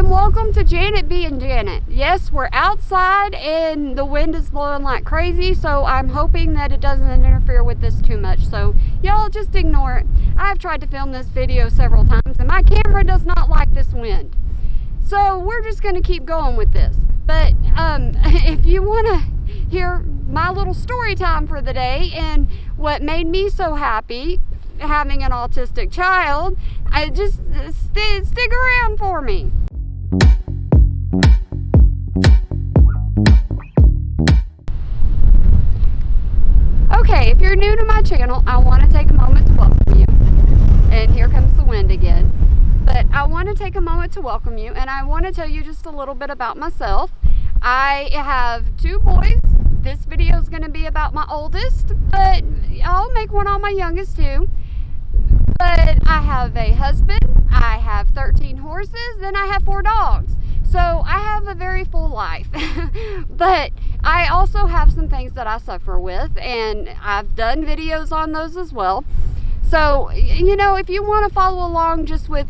and welcome to Janet being Janet. Yes, we're outside and the wind is blowing like crazy, so I'm hoping that it doesn't interfere with this too much. So y'all just ignore it. I've tried to film this video several times and my camera does not like this wind. So we're just going to keep going with this. But if you want to hear my little story time for the day and what made me so happy having an autistic child, I just stick around for me. Okay, if you're new to my channel, I want to take a moment to welcome you. And here comes the wind again. But I want to take a moment to welcome you, and I want to tell you just a little bit about myself. I have 2 boys. This video is going to be about my oldest, but I'll make one on my youngest too. But I have a husband, I have 13 horses, and I have 4 dogs. So I have a very full life. But I also have some things that I suffer with, and I've done videos on those as well. So, you know, if you want to follow along just with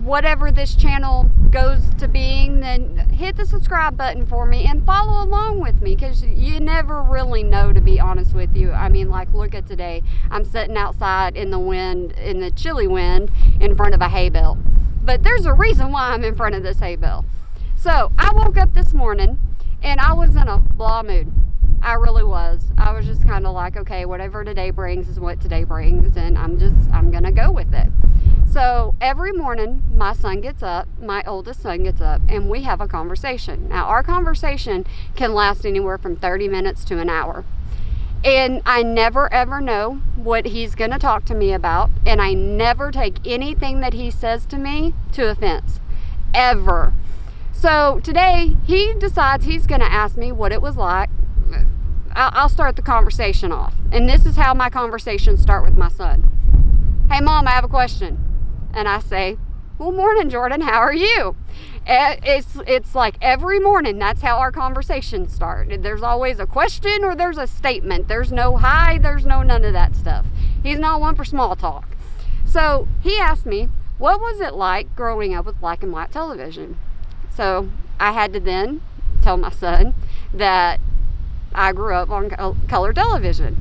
whatever this channel goes to being, then hit the subscribe button for me and follow along with me, because you never really know, to be honest with you. I mean, like, look at today. I'm sitting outside in the wind, in the chilly wind, in front of a hay bale. But there's a reason why I'm in front of this hay bale. So, I woke up this morning and I was in a blah mood. I really was. I was just kind of like, okay, whatever today brings is what today brings, and I'm gonna go with it. So every morning my son gets up, my oldest son gets up, and we have a conversation. Now our conversation can last anywhere from 30 minutes to an hour. And I never ever know what he's gonna talk to me about, and I never take anything that he says to me to offense, ever. So today he decides he's gonna ask me what it was like. I'll start the conversation off. And this is how my conversations start with my son. Hey Mom, I have a question. And I say, well, morning Jordan, how are you? It's like every morning, that's how our conversations start. There's always a question or there's a statement. There's no hi, there's no none of that stuff. He's not one for small talk. So he asked me, what was it like growing up with black and white television? So I had to then tell my son that I grew up on color television.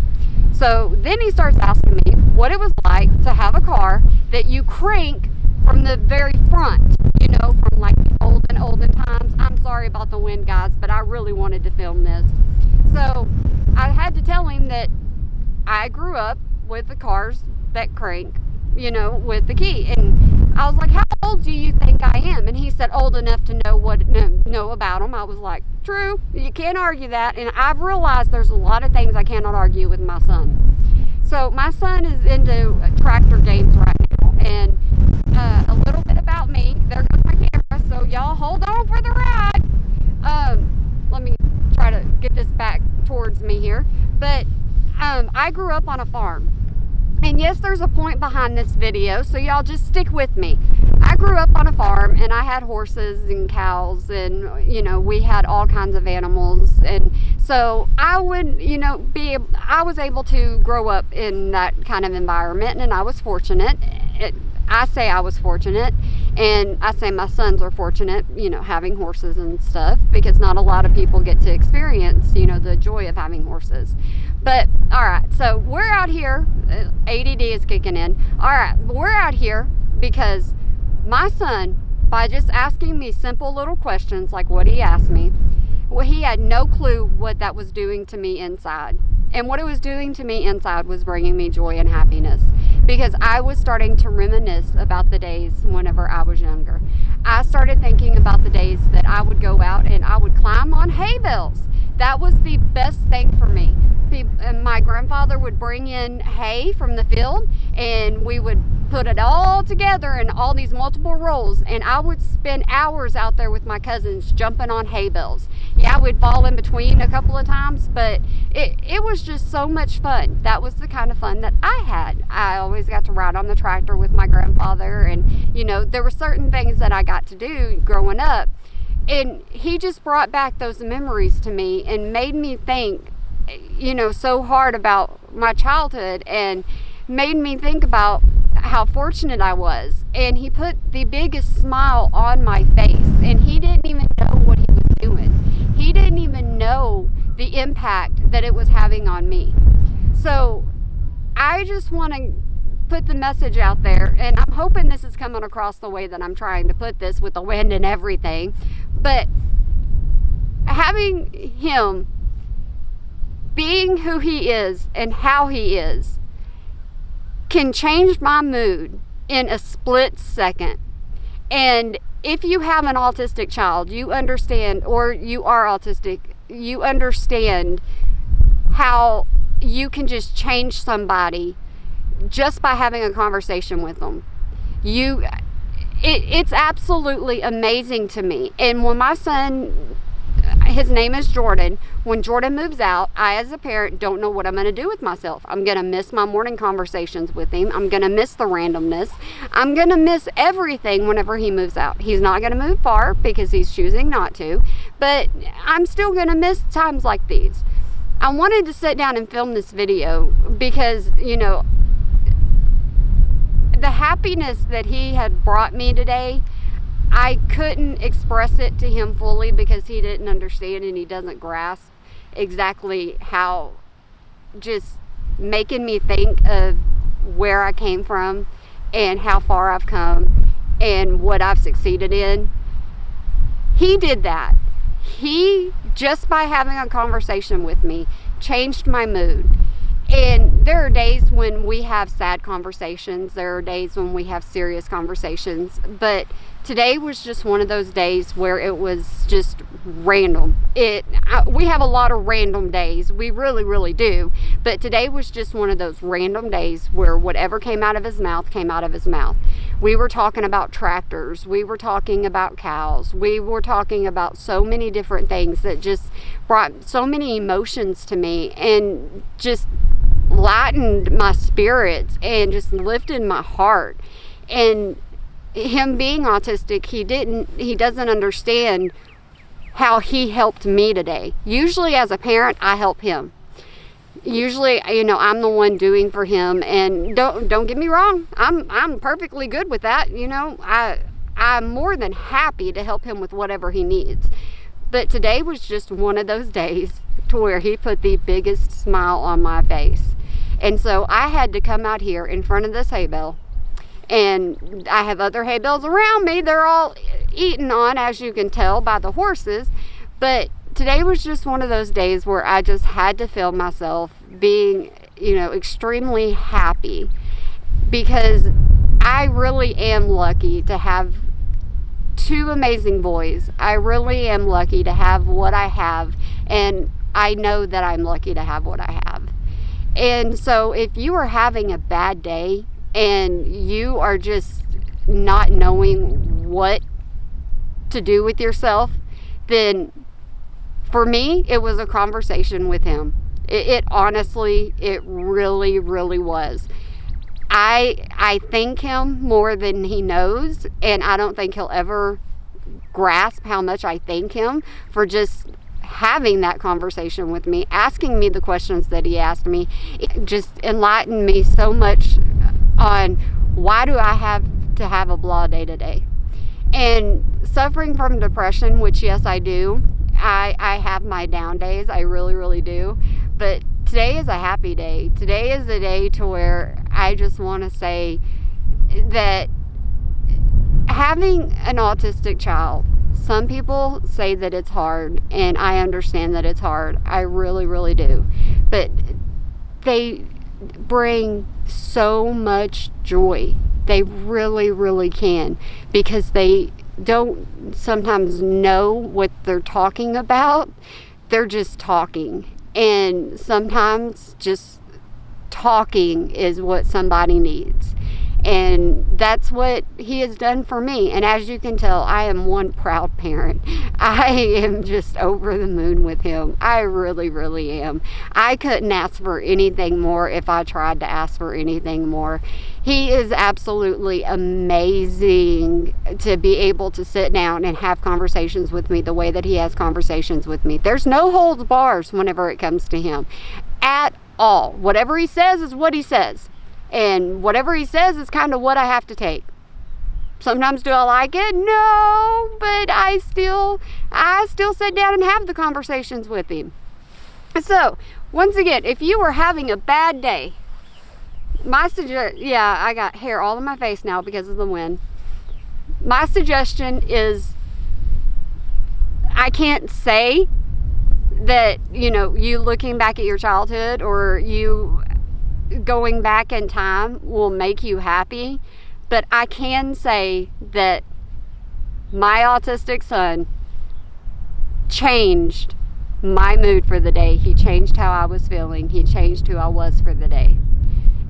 So then he starts asking me what it was like to have a car that you crank from the very front, you know, from like the olden times. I'm sorry about the wind, guys, but I really wanted to film this. So I had to tell him that I grew up with the cars that crank, you know, with the key. And I was like, how old do you think I am? And he said, old enough to know about them. I was like, true, you can't argue that. And I've realized there's a lot of things I cannot argue with my son. So my son is into tractor games right now. And a little bit about me. There goes my camera, so y'all hold on for the ride. Let me try to get this back towards me here. But I grew up on a farm. And yes, there's a point behind this video, so y'all just stick with me. I grew up on a farm, and I had horses and cows, and, you know, we had all kinds of animals. And so I would, you know, I was able to grow up in that kind of environment, and I was fortunate. I say I was fortunate, and I say my sons are fortunate, you know, having horses and stuff, because not a lot of people get to experience, you know, the joy of having horses. But all right, so we're out here. ADD is kicking in. All right, we're out here because my son, by just asking me simple little questions like what he asked me, well, he had no clue what that was doing to me inside. And what it was doing to me inside was bringing me joy and happiness, because I was starting to reminisce about the days whenever I was younger. I started thinking about the days that I would go out and I would climb on hay bales. That was the best thing for me. My grandfather would bring in hay from the field, and we would put it all together in all these multiple rolls, and I would spend hours out there with my cousins jumping on hay bales. Yeah, I would fall in between a couple of times, but it was just so much fun. That was the kind of fun that I had. I always got to ride on the tractor with my grandfather, and, you know, there were certain things that I got to do growing up, and he just brought back those memories to me and made me think, you know, so hard about my childhood, and made me think about how fortunate I was. And he put the biggest smile on my face, and he didn't even know what he was doing. He didn't even know the impact that it was having on me. So I just want to put the message out there, and I'm hoping this is coming across the way that I'm trying to put this with the wind and everything, but having him being who he is and how he is can change my mood in a split second. And if you have an autistic child, you understand, or you are autistic, you understand how you can just change somebody just by having a conversation with them. It's absolutely amazing to me. And when my son, his name is Jordan, when Jordan moves out, I as a parent don't know what I'm going to do with myself. I'm going to miss my morning conversations with him. I'm going to miss the randomness. I'm going to miss everything whenever he moves out. He's not going to move far because he's choosing not to, but I'm still going to miss times like these. I wanted to sit down and film this video because, you know, the happiness that he had brought me today, I couldn't express it to him fully because he didn't understand and he doesn't grasp exactly how just making me think of where I came from and how far I've come and what I've succeeded in. He did that. He, just by having a conversation with me, changed my mood. And there are days when we have sad conversations. There are days when we have serious conversations. But today was just one of those days where it was just random. We have a lot of random days. We really, really do. But today was just one of those random days where whatever came out of his mouth came out of his mouth. We were talking about tractors. We were talking about cows. We were talking about so many different things that just brought so many emotions to me and just lightened my spirits and just lifted my heart. And him being autistic, he doesn't understand how he helped me today. Usually as a parent, I help him. Usually, you know, I'm the one doing for him, and don't get me wrong, I'm perfectly good with that. You know, I'm more than happy to help him with whatever he needs. But today was just one of those days to where he put the biggest smile on my face. And so I had to come out here in front of this hay bale, and I have other hay bales around me. They're all eaten on, as you can tell by the horses. But today was just one of those days where I just had to feel myself being, you know, extremely happy, because I really am lucky to have two amazing boys. I really am lucky to have what I have, and I know that I'm lucky to have what I have. And so if you are having a bad day and you are just not knowing what to do with yourself, then for me, it was a conversation with him. It honestly, it really, really was. I thank him more than he knows, and I don't think he'll ever grasp how much I thank him for just having that conversation with me, asking me the questions that he asked me. It just enlightened me so much on why do I have to have a blah day today. And suffering from depression, which yes I do, I have my down days, I really, really do. But today is a happy day. Today is a day to where I just want to say that having an autistic child, some people say that it's hard, and I understand that it's hard. I really, really do. But they bring so much joy. They really, really can, because they don't sometimes know what they're talking about. They're just talking. And sometimes just talking is what somebody needs. And that's what he has done for me. And as you can tell, I am one proud parent. I am just over the moon with him. I really, really am. I couldn't ask for anything more if I tried to ask for anything more. He is absolutely amazing to be able to sit down and have conversations with me the way that he has conversations with me. There's no holds bars whenever it comes to him at all. Whatever he says is what he says. And whatever he says is kind of what I have to take. Sometimes do I like it? No, but I still sit down and have the conversations with him. So, once again, if you were having a bad day, I got hair all in my face now because of the wind. My suggestion is, I can't say that, you looking back at your childhood or you going back in time will make you happy, but I can say that my autistic son changed my mood for the day. He changed how I was feeling. He changed who I was for the day.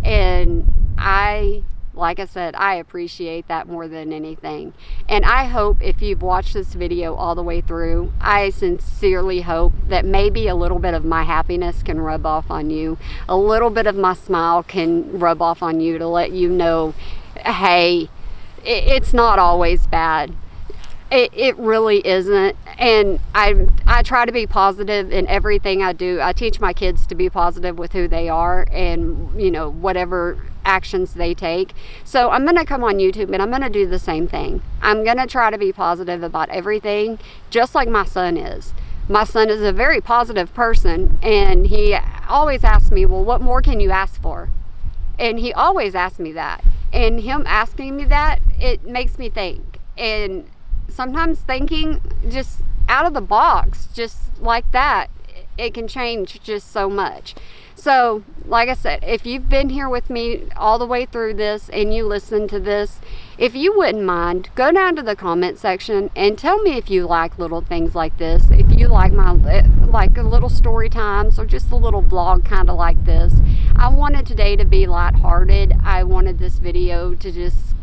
And like I said, I appreciate that more than anything. And I hope if you've watched this video all the way through, I sincerely hope that maybe a little bit of my happiness can rub off on you. A little bit of my smile can rub off on you to let you know, hey, it's not always bad. It really isn't. And I try to be positive in everything I do. I teach my kids to be positive with who they are and, whatever actions they take. So I'm going to come on YouTube and I'm going to do the same thing. I'm going to try to be positive about everything, just like my son is. My son is a very positive person, and he always asks me, well, what more can you ask for? And he always asks me that. And him asking me that, it makes me think. And sometimes thinking just out of the box, just like that, it can change just so much. So, like I said, if you've been here with me all the way through this and you listen to this, if you wouldn't mind, go down to the comment section and tell me if you like little things like this, if you like my little story times or just a little vlog kind of like this. I wanted today to be lighthearted. I wanted this video to just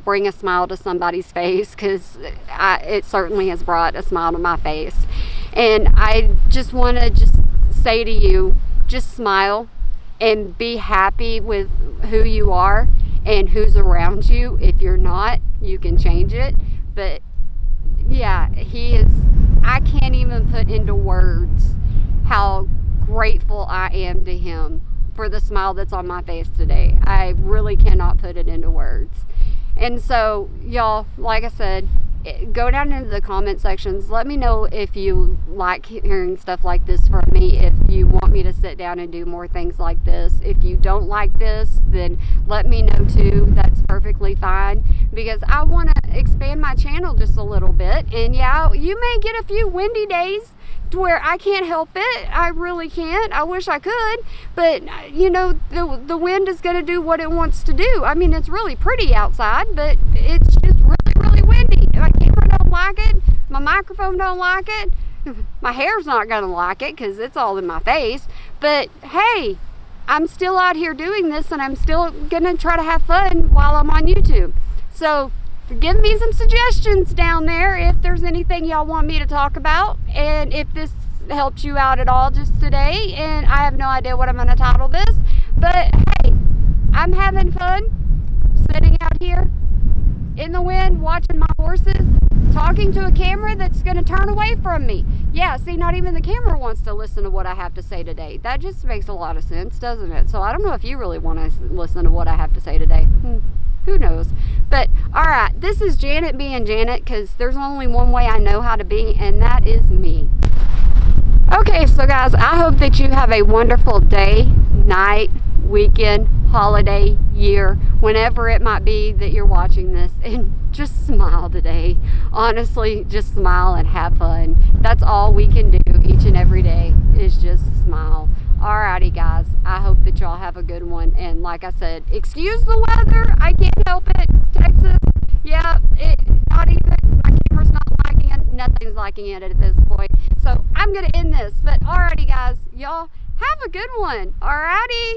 bring a smile to somebody's face, because it certainly has brought a smile to my face. And I just want to say to you, just smile and be happy with who you are and who's around you. If you're not, you can change it. But yeah, I can't even put into words how grateful I am to him for the smile that's on my face today. I really cannot put it into words. And so, y'all, like I said, go down into the comment sections. Let me know if you like hearing stuff like this from me, if you want me to sit down and do more things like this. If you don't like this, then let me know too. That's perfectly fine, because I want to expand my channel just a little bit. And yeah, you may get a few windy days to where I can't help it. I really can't. I wish I could, but the wind is going to do what it wants to do. I mean, it's really pretty outside, but it's just really, really windy. My camera don't like it. My microphone don't like it. My hair's not going to like it because it's all in my face. But hey, I'm still out here doing this, and I'm still going to try to have fun while I'm on YouTube. So give me some suggestions down there if there's anything y'all want me to talk about, and if this helps you out at all just today. And I have no idea what I'm going to title this, but hey, I'm having fun sitting out here in the wind, watching my horses, talking to a camera that's going to turn away from me. Yeah, see, not even the camera wants to listen to what I have to say today. That just makes a lot of sense, doesn't it? So I don't know if you really want to listen to what I have to say today. Who knows? But alright, this is Janet being Janet, because there's only one way I know how to be, and that is me. Okay, so guys, I hope that you have a wonderful day, night, weekend, holiday, year, whenever it might be that you're watching this, and just smile today. Honestly, just smile and have fun. That's all we can do each and every day, is just smile. Alrighty guys, I hope that y'all have a good one. And like I said, excuse the weather, I can't help it. Texas, yeah, not even, my camera's not liking it, nothing's liking it at this point. So I'm gonna end this, but alrighty guys, y'all have a good one. Alrighty.